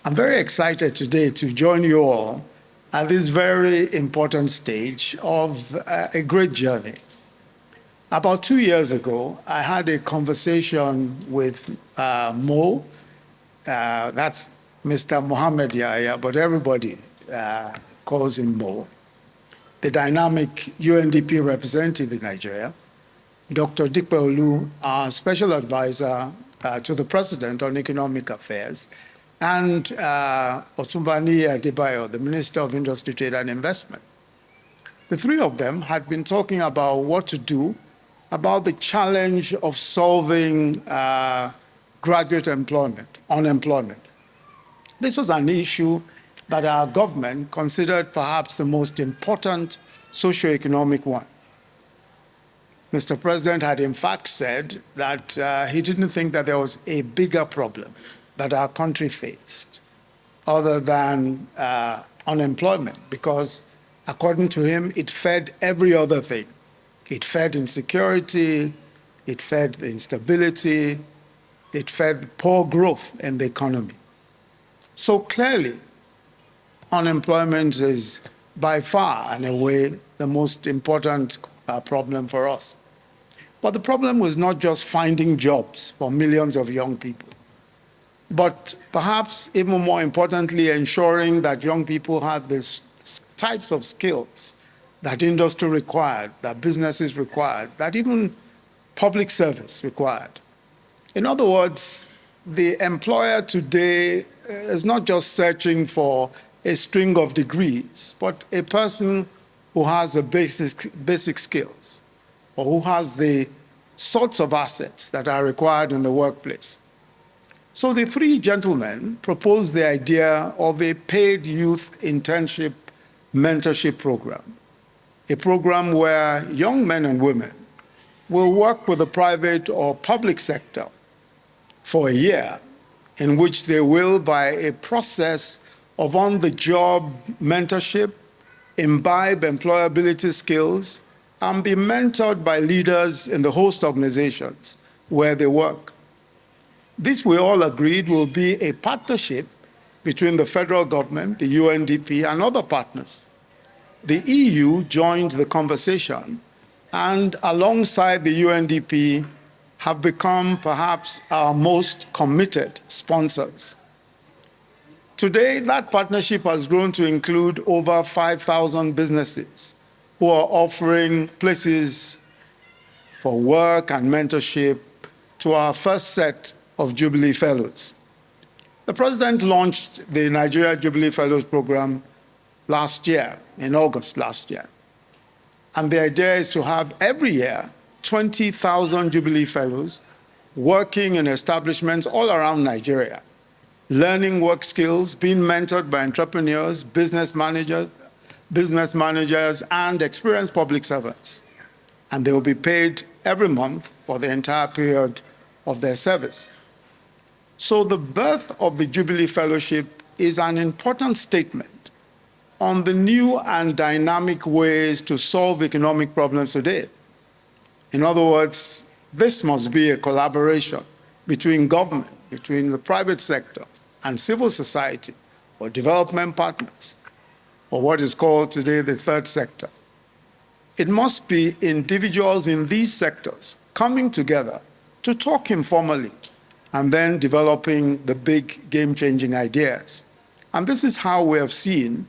I'm very excited today to join you all at this very important stage of a great journey. About 2 years ago, I had a conversation with Mo, that's Mr. Mohammed Yahaya, but everybody calls him Mo, the dynamic UNDP representative in Nigeria, Dr. Dipeolu, our special advisor to the President on Economic Affairs, and Otunba Niyi Adebayo, the Minister of Industry, Trade and Investment. The three of them had been talking about what to do about the challenge of solving graduate unemployment. This was an issue that our government considered perhaps the most important socio-economic one. Mr. President had in fact said that he didn't think that there was a bigger problem that our country faced other than unemployment, because according to him, it fed every other thing. It fed insecurity, it fed instability, it fed poor growth in the economy. So clearly, unemployment is by far and away the most important problem for us. But the problem was not just finding jobs for millions of young people, but perhaps even more importantly, ensuring that young people had these types of skills that industry required, that businesses required, that even public service required. In other words, the employer today is not just searching for a string of degrees, but a person who has the basic skills, or who has the sorts of assets that are required in the workplace. So the three gentlemen proposed the idea of a paid youth internship mentorship program, a program where young men and women will work with the private or public sector for a year, in which they will, by a process of on-the-job mentorship, imbibe employability skills, and be mentored by leaders in the host organizations where they work. This, we all agreed, will be a partnership between the federal government, the UNDP, and other partners. The EU joined the conversation, and alongside the UNDP, have become perhaps our most committed sponsors. Today, that partnership has grown to include over 5,000 businesses who are offering places for work and mentorship to our first set of Jubilee Fellows. The President launched the Nigeria Jubilee Fellows program last year, in August last year. And the idea is to have every year 20,000 Jubilee Fellows working in establishments all around Nigeria, learning work skills, being mentored by entrepreneurs, business managers, and experienced public servants. And they will be paid every month for the entire period of their service. So the birth of the Jubilee Fellowship is an important statement on the new and dynamic ways to solve economic problems today. In other words, this must be a collaboration between government, between the private sector, and civil society, or development partners, or what is called today the third sector. It must be individuals in these sectors coming together to talk informally and then developing the big game-changing ideas. And this is how we have seen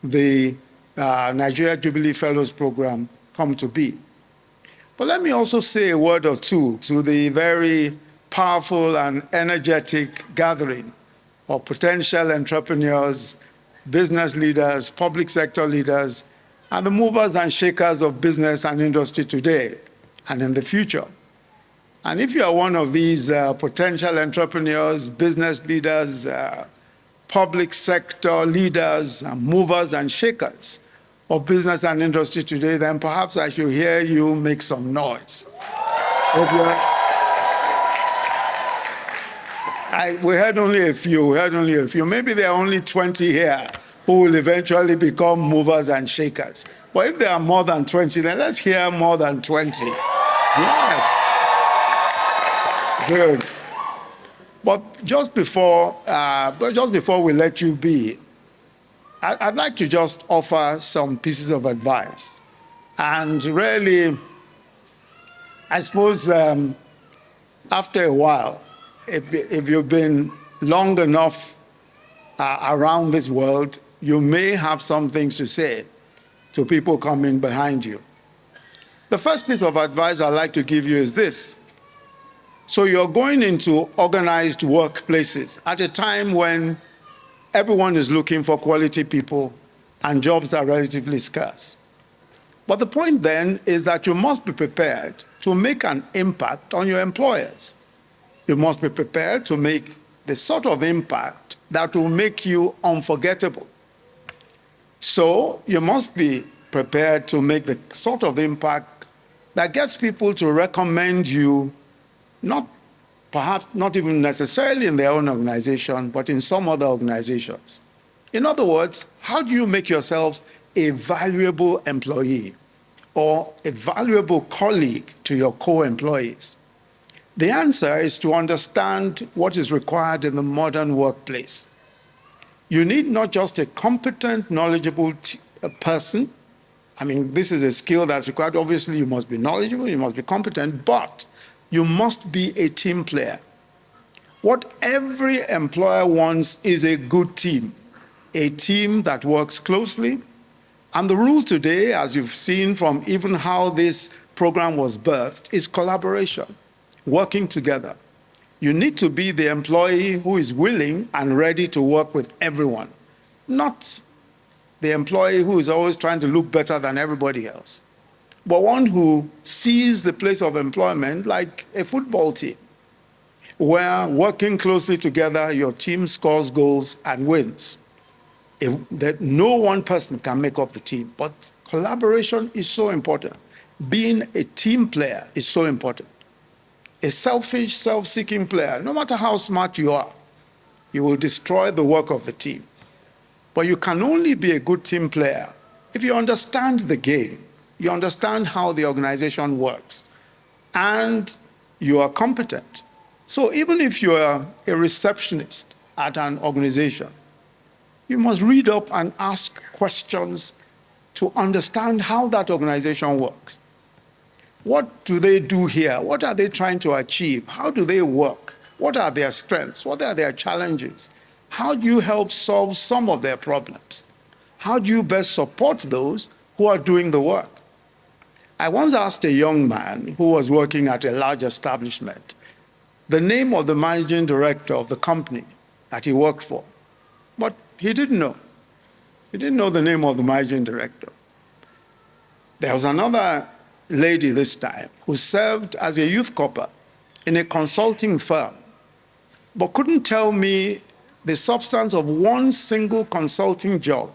the Nigeria Jubilee Fellows Program come to be. But let me also say a word or two to the very powerful and energetic gathering of potential entrepreneurs, business leaders, public sector leaders, and the movers and shakers of business and industry today and in the future. And if you are one of these potential entrepreneurs, business leaders, public sector leaders, and movers and shakers of business and industry today, then perhaps I should hear you make some noise. We had only a few. Maybe there are only 20 here who will eventually become movers and shakers. But if there are more than 20, then let's hear more than 20. Yeah. Good. But But just before we let you be, I'd like to just offer some pieces of advice. And really, I suppose after a while, if you've been long enough around this world, you may have some things to say to people coming behind you. The first piece of advice I'd like to give you is this. So you're going into organized workplaces at a time when everyone is looking for quality people and jobs are relatively scarce. But the point then is that you must be prepared to make an impact on your employers. You must be prepared to make the sort of impact that will make you unforgettable. So you must be prepared to make the sort of impact that gets people to recommend you, perhaps not even necessarily in their own organization, but in some other organizations. In other words, how do you make yourself a valuable employee or a valuable colleague to your co-employees? The answer is to understand what is required in the modern workplace. You need not just a competent, knowledgeable person. I mean, this is a skill that's required. Obviously, you must be knowledgeable, you must be competent, but you must be a team player. What every employer wants is a good team, a team that works closely. And the rule today, as you've seen from even how this program was birthed, is collaboration, working together. You need to be the employee who is willing and ready to work with everyone, not the employee who is always trying to look better than everybody else, but one who sees the place of employment like a football team, where working closely together, your team scores goals and wins. That no one person can make up the team, but collaboration is so important. Being a team player is so important. A selfish, self-seeking player, no matter how smart you are, you will destroy the work of the team. But you can only be a good team player if you understand the game, you understand how the organization works, and you are competent. So even if you are a receptionist at an organization, you must read up and ask questions to understand how that organization works. What do they do here? What are they trying to achieve? How do they work? What are their strengths? What are their challenges? How do you help solve some of their problems? How do you best support those who are doing the work? I once asked a young man who was working at a large establishment the name of the managing director of the company that he worked for, but he didn't know. He didn't know the name of the managing director. There was another lady this time who served as a youth corper in a consulting firm, but couldn't tell me the substance of one single consulting job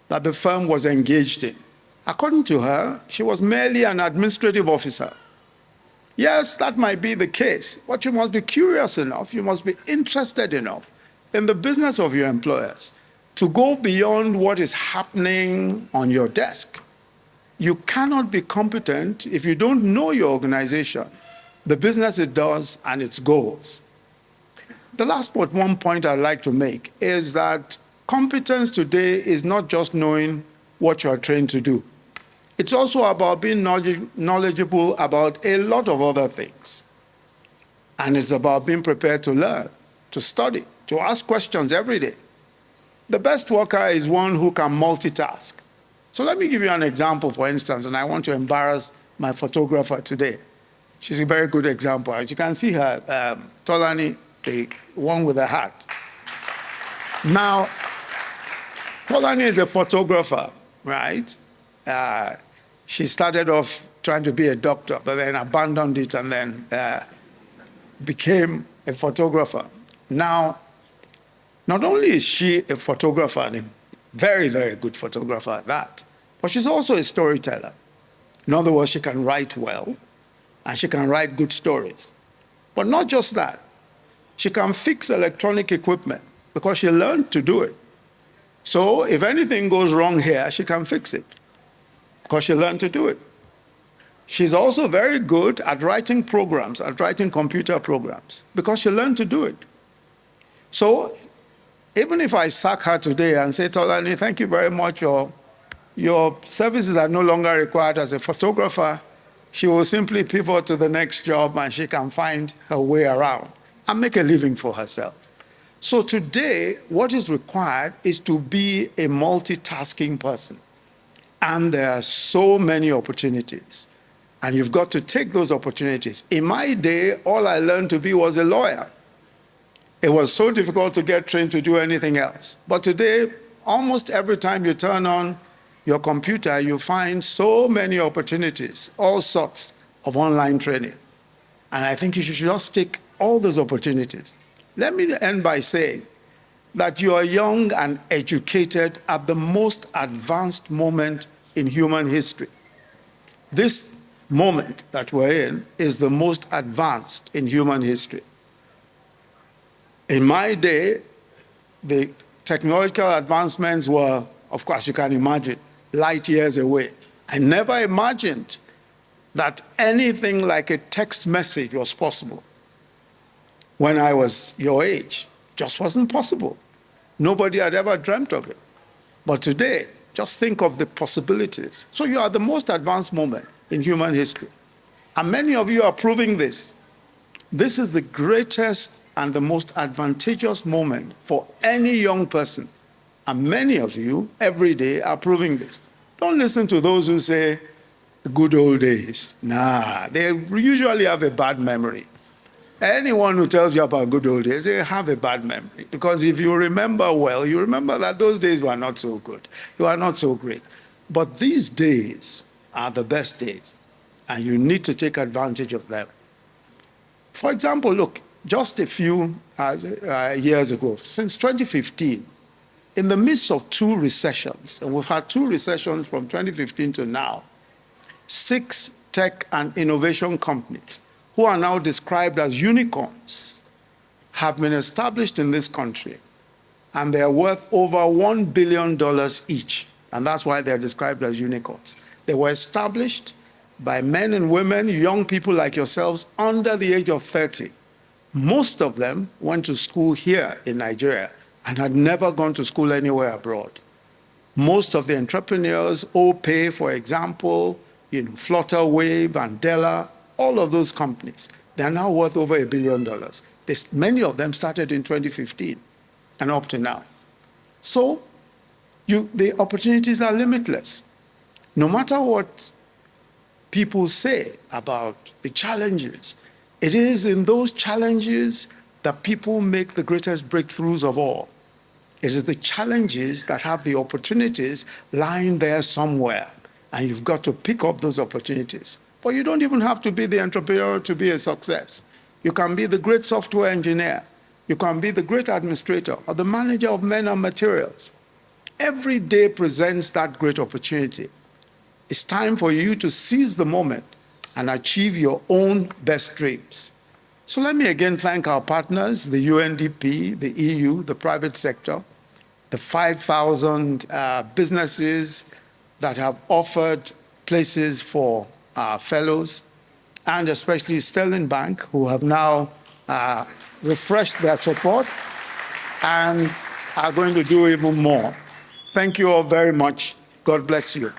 that the firm was engaged in. According to her, she was merely an administrative officer. Yes, that might be the case, but you must be curious enough, you must be interested enough in the business of your employers to go beyond what is happening on your desk. You cannot be competent if you don't know your organization, the business it does, and its goals. The last one point I'd like to make is that competence today is not just knowing what you are trained to do. It's also about being knowledgeable about a lot of other things. And it's about being prepared to learn, to study, to ask questions every day. The best worker is one who can multitask. So let me give you an example, for instance, and I want to embarrass my photographer today. She's a very good example. As you can see her, Tolani, the one with the hat. Now, Tolani is a photographer, right? She started off trying to be a doctor, but then abandoned it and then became a photographer. Now, not only is she a photographer, and a very, very good photographer at that, but she's also a storyteller. In other words, she can write well, and she can write good stories. But not just that. She can fix electronic equipment because she learned to do it. So if anything goes wrong here, she can fix it because she learned to do it. She's also very good at writing programs, at writing computer programs, because she learned to do it. So even if I sack her today and say, Tolani, thank you very much, your services are no longer required as a photographer, she will simply pivot to the next job and she can find her way around and make a living for herself. So today, what is required is to be a multitasking person. And there are so many opportunities. And you've got to take those opportunities. In my day, all I learned to be was a lawyer. It was so difficult to get trained to do anything else. But today, almost every time you turn on your computer, you find so many opportunities, all sorts of online training. And I think you should just take all those opportunities. Let me end by saying that you are young and educated at the most advanced moment in human history. This moment that we're in is the most advanced in human history. In my day, the technological advancements were, of course, you can imagine, light years away. I never imagined that anything like a text message was possible. When I was your age, just wasn't possible. Nobody had ever dreamt of it. But today, just think of the possibilities. So you are the most advanced moment in human history. And many of you are proving this. This is the greatest and the most advantageous moment for any young person. And many of you, every day, are proving this. Don't listen to those who say, the good old days. Nah, they usually have a bad memory. Anyone who tells you about good old days, they have a bad memory. Because if you remember well, you remember that those days were not so good. They were not so great. But these days are the best days. And you need to take advantage of them. For example, look, just a few years ago, since 2015, in the midst of two recessions, and we've had two recessions from 2015 to now, 6 tech and innovation companies who are now described as unicorns have been established in this country, and they are worth over $1 billion each, and that's why they're described as unicorns. They were established by men and women, young people like yourselves, under the age of 30. Most of them went to school here in Nigeria and had never gone to school anywhere abroad. Most of the entrepreneurs, OPay, for example, Flutterwave, Andela, all of those companies, they are now worth over $1 billion. Many of them started in 2015 and up to now. So the opportunities are limitless. No matter what people say about the challenges, it is in those challenges that people make the greatest breakthroughs of all. It is the challenges that have the opportunities lying there somewhere, and you've got to pick up those opportunities. But you don't even have to be the entrepreneur to be a success. You can be the great software engineer. You can be the great administrator or the manager of men and materials. Every day presents that great opportunity. It's time for you to seize the moment and achieve your own best dreams. So let me again thank our partners, the UNDP, the EU, the private sector, the 5,000 businesses that have offered places for fellows, and especially Sterling Bank, who have now refreshed their support and are going to do even more. Thank you all very much. God bless you.